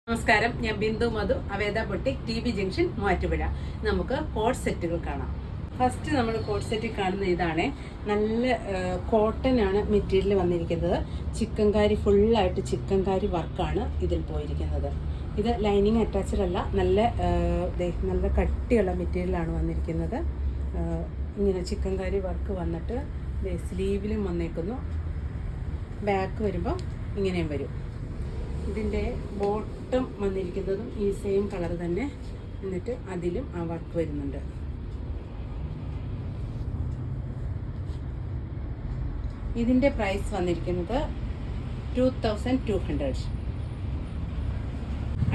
നമസ്കാരം, ഞാൻ Bindu Madhu, Aveda boutique, T B junction, Muvattupuzha. നമുക്ക് കോഡ് സെറ്റുകൾ കാണാം. ഫസ്റ്റ് നമ്മൾ കോഡ് സെറ്റിൽ കാണുന്ന ഇതാണ്. നല്ല കോട്ടൺ ആണ് മെറ്റീരിയൽ വന്നിരിക്കുന്നത്. ചിക്കൻകാരി ഫുള്ളായിട്ട് ചിക്കൻകാരി വർക്കാണ് ഇതിൽ പോയിരിക്കുന്നത്. ഇത് ലൈനിങ് അറ്റാച്ച്ഡ് അല്ല, നല്ല കട്ടിയുള്ള മെറ്റീരിയലാണ് വന്നിരിക്കുന്നത്. ഇങ്ങനെ ചിക്കൻകാരി വർക്ക് വന്നിട്ട് സ്ലീവിലും വന്നേക്കുന്നു. ബാക്ക് വരുമ്പോൾ ഇങ്ങനെയും വരും. ഇതിൻ്റെ ബോട്ടം വന്നിരിക്കുന്നതും ഈ സെയിം കളർ തന്നെ, എന്നിട്ട് അതിലും ആ വർക്ക് വരുന്നുണ്ട്. ഇതിൻ്റെ പ്രൈസ് വന്നിരിക്കുന്നത് 2200.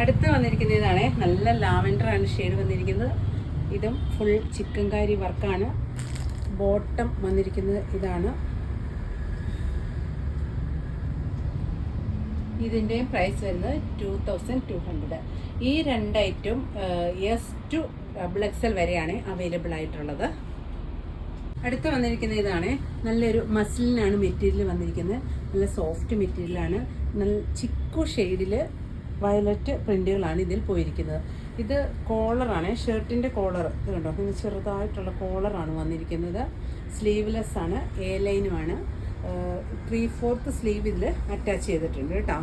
അടുത്ത് വന്നിരിക്കുന്ന ഇതാണ്. നല്ല ലാവൻഡർ ആണ് ഷെയ്ഡ് വന്നിരിക്കുന്നത്. ഇതും ഫുൾ ചിക്കൻകാരി വർക്കാണ്. ബോട്ടം വന്നിരിക്കുന്നത് ഇതാണ്. ഇതിൻ്റെ പ്രൈസ് വരുന്നത് 2200. ഈ രണ്ട് ഐറ്റം S to XXL വരെയാണ് അവൈലബിൾ ആയിട്ടുള്ളത്. അടുത്ത് വന്നിരിക്കുന്ന ഇതാണ്. നല്ലൊരു മസിലിനാണ് മെറ്റീരിയൽ വന്നിരിക്കുന്നത്. നല്ല സോഫ്റ്റ് മെറ്റീരിയലാണ്. നല്ല ചിക്കു ഷെയ്ഡിൽ വയലറ്റ് പ്രിൻറ്റുകളാണ് ഇതിൽ പോയിരിക്കുന്നത്. ഇത് കോളറാണ്, ഷർട്ടിൻ്റെ കോളർ. ഇത് കണ്ടോ, ഇങ്ങനെ ചെറുതായിട്ടുള്ള കോളറാണ് വന്നിരിക്കുന്നത്. സ്ലീവ്ലെസ് ആണ്, എ ലൈനുമാണ്. 3/4 സ്ലീവ് ഇതിൽ അറ്റാച്ച് ചെയ്തിട്ടുണ്ട് കേട്ടോ.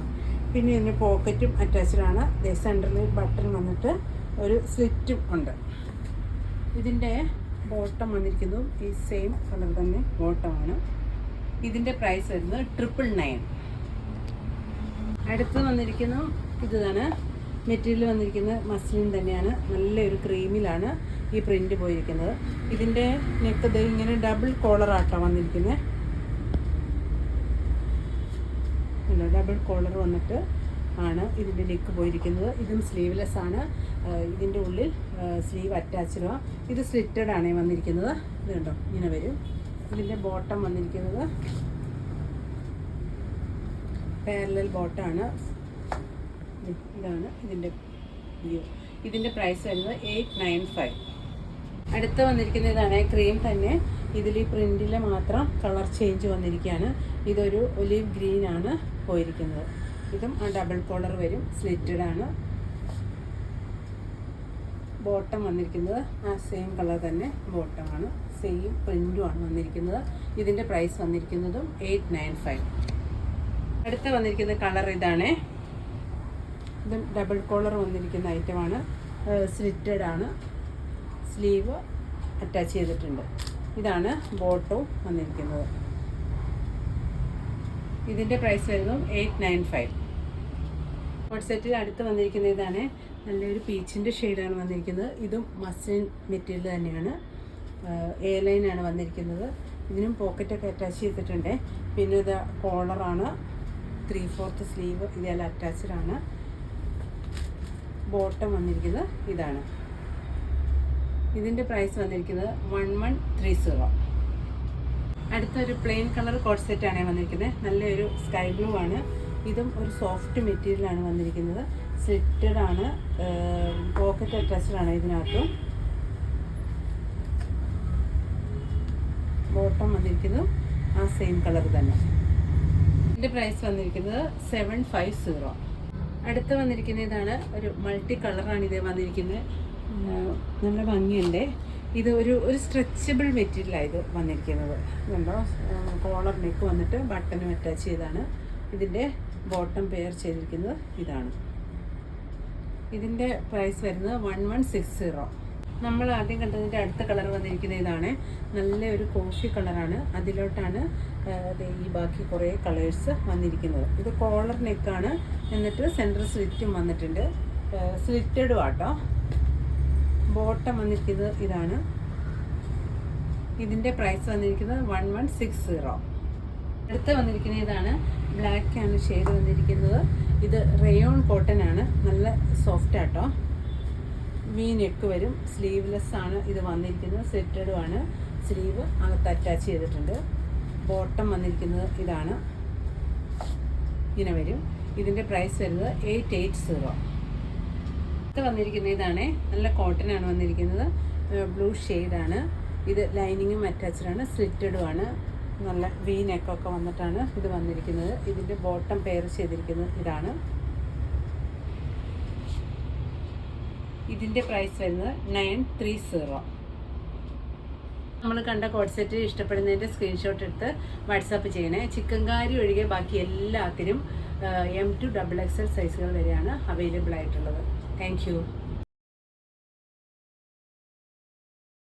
പിന്നെ ഇതിൻ്റെ പോക്കറ്റും അറ്റാച്ച്ഡ് ആണ്. സെൻറ്ററിൽ ബട്ടൺ വന്നിട്ട് ഒരു സ്ലിറ്റും ഉണ്ട്. ഇതിൻ്റെ ബോട്ടം വന്നിരിക്കുന്നതും ഈ സെയിം കളർ തന്നെ ബോട്ടമാണ്. ഇതിൻ്റെ പ്രൈസ് വരുന്നത് 999. അടുത്ത് വന്നിരിക്കുന്ന ഇതാണ്. മെറ്റീരിയൽ വന്നിരിക്കുന്നത് മസ്ലിൻ തന്നെയാണ്. നല്ലൊരു ക്രീമിലാണ് ഈ പ്രിൻ്റ് പോയിരിക്കുന്നത്. ഇതിൻ്റെ നെക്ക് ഇങ്ങനെ ഡബിൾ കോളറാട്ടോ വന്നിരിക്കുന്നത്. ഡബിൾ കോളർ വന്നിട്ട് ആണ് ഇതിൻ്റെ നെക്ക് പോയിരിക്കുന്നത്. ഇതും സ്ലീവ്ലെസ് ആണ്. ഇതിൻ്റെ ഉള്ളിൽ സ്ലീവ് അറ്റാച്ച്ഡാണ്. ഇത് സ്ലിറ്റഡ് ആണ് വന്നിരിക്കുന്നത്. ഇത് കണ്ടോ, ഇങ്ങനെ വരും. ഇതിൻ്റെ ബോട്ടം വന്നിരിക്കുന്നത് പാരലൽ ബോട്ടമാണ്. ഇതാണ് ഇതിൻ്റെ വ്യൂ. ഇതിൻ്റെ പ്രൈസ് വരുന്നത് 895. അടുത്ത് വന്നിരിക്കുന്ന ഇതാണ്. ക്രീം തന്നെ. ഇതിൽ ഈ പ്രിൻറ്റിൽ മാത്രം കളർ ചേഞ്ച് വന്നിരിക്കുകയാണ്. ഇതൊരു ഒലീവ് ഗ്രീൻ ആണ് പോയിരിക്കുന്നത്. ഇതും ആ ഡബിൾ കോളർ വരും, സ്ലിറ്റഡ് ആണ്. ബോട്ടം വന്നിരിക്കുന്നത് ആ സെയിം കളർ തന്നെ ബോട്ടമാണ്. സെയിം പ്രിൻറ്റുമാണ് വന്നിരിക്കുന്നത്. ഇതിൻ്റെ പ്രൈസ് വന്നിരിക്കുന്നതും 895. അടുത്ത് വന്നിരിക്കുന്ന കളർ ഇതാണ്. ഇതും ഡബിൾ കോളർ വന്നിരിക്കുന്ന ഐറ്റമാണ്. സ്ലിറ്റഡ് ആണ്. സ്ലീവ് അറ്റാച്ച് ചെയ്തിട്ടുണ്ട്. ഇതാണ് ബോട്ടവും വന്നിരിക്കുന്നത്. ഇതിൻ്റെ പ്രൈസ് വരുന്നത് 895. കോഡ് സെറ്റിൽ അടുത്ത് വന്നിരിക്കുന്ന ഇതാണ്. നല്ലൊരു പീച്ചിൻ്റെ ഷെയ്ഡാണ് വന്നിരിക്കുന്നത്. ഇതും മസ്ലിൻ മെറ്റീരിയൽ തന്നെയാണ്. എ ലൈനാണ് വന്നിരിക്കുന്നത്. ഇതിനും പോക്കറ്റൊക്കെ അറ്റാച്ച് ചെയ്തിട്ടുണ്ട്. പിന്നെ ഇത് കോളറാണ്. 3/4 സ്ലീവ് ഇതെല്ലാം അറ്റാച്ച്ഡ് ആണ്. ബോട്ടം വന്നിരിക്കുന്നത് ഇതാണ്. ഇതിൻ്റെ പ്രൈസ് വന്നിരിക്കുന്നത് 1130. അടുത്തൊരു പ്ലെയിൻ കളർ കോഡ് സെറ്റാണ് വന്നിരിക്കുന്നത്. നല്ലൊരു സ്കൈ ബ്ലൂ ആണ്. ഇതും ഒരു സോഫ്റ്റ് മെറ്റീരിയലാണ് വന്നിരിക്കുന്നത്. സ്ലിറ്റഡ് ആണ്. പോക്കറ്റ് അറ്റാച്ച്ഡ് ആണ് ഇതിനകത്തും. ബോട്ടം വന്നിരിക്കുന്നത് ആ സെയിം കളർ തന്നെ. ഇതിൻ്റെ പ്രൈസ് വന്നിരിക്കുന്നത് 750. അടുത്ത് വന്നിരിക്കുന്ന ഇതാണ്. ഒരു മൾട്ടി കളറാണ് ഇത് വന്നിരിക്കുന്നത്. നല്ല ഭംഗിയുണ്ട്. ഇത് ഒരു സ്ട്രെച്ചബിൾ മെറ്റീരിയലാണ് ഇത് വന്നിരിക്കുന്നത്. ഇതുണ്ടോ, കോളർ നെക്ക് വന്നിട്ട് ബട്ടനും അറ്റാച്ച് ചെയ്താണ്. ഇതിൻ്റെ ബോട്ടം പെയർ ചെയ്തിരിക്കുന്നത് ഇതാണ്. ഇതിൻ്റെ പ്രൈസ് വരുന്നത് 1160. നമ്മൾ ആദ്യം കണ്ടതിൻ്റെ അടുത്ത കളർ വന്നിരിക്കുന്ന ഇതാണ്. നല്ലൊരു കോഫി കളറാണ്. അതിലോട്ടാണ് ഈ ബാക്കി കുറേ കളേഴ്സ് വന്നിരിക്കുന്നത്. ഇത് കോളർ നെക്കാണ്. എന്നിട്ട് സെൻറ്റർ സ്ലിറ്റും വന്നിട്ടുണ്ട്. സ്ലിറ്റഡും ആട്ടോ. ബോട്ടം വന്നിരിക്കുന്നത് ഇതാണ്. ഇതിൻ്റെ പ്രൈസ് വന്നിരിക്കുന്നത് 1160. അടുത്ത് വന്നിരിക്കുന്നത് ഇതാണ്. ബ്ലാക്ക് ആണ് ഷെയ്ഡ് വന്നിരിക്കുന്നത്. ഇത് റയോൺ കോട്ടൺ ആണ്. നല്ല സോഫ്റ്റ് ആട്ടോ. വി നെക്ക് വരും. സ്ലീവ്ലെസ് ആണ് ഇത് വന്നിരിക്കുന്നത്. സ്ലിറ്റഡും ആണ്. സ്ലീവ് അകത്ത് അറ്റാച്ച് ചെയ്തിട്ടുണ്ട്. ബോട്ടം വന്നിരിക്കുന്നത് ഇതാണ്. ഇങ്ങനെ വരും. ഇതിൻ്റെ പ്രൈസ് വരുന്നത് 880. അടുത്ത് വന്നിരിക്കുന്ന ഇതാണ്. നല്ല കോട്ടൺ ആണ് വന്നിരിക്കുന്നത്. ബ്ലൂ ഷെയ്ഡാണ്. ഇത് ലൈനിങ്ങും അറ്റാച്ച്ഡ് ആണ്. സ്ലിറ്റഡും ആണ്. നല്ല വി നെക്കൊക്കെ വന്നിട്ടാണ് ഇത് വന്നിരിക്കുന്നത്. ഇതിൻ്റെ ബോട്ടം പെയർ ചെയ്തിരിക്കുന്നത് ഇതാണ്. ഇതിൻ്റെ പ്രൈസ് വരുന്നത് 930. നമ്മൾ കണ്ട കോഡ് സെറ്റ് ഇഷ്ടപ്പെടുന്നതിൻ്റെ സ്ക്രീൻഷോട്ട് എടുത്ത് വാട്സാപ്പ് ചെയ്യണേ. ചിക്കൻകാരി ഒഴികെ ബാക്കി എല്ലാത്തിനും M to XXL സൈസുകൾ വരെയാണ് അവൈലബിൾ ആയിട്ടുള്ളത്. Thank you.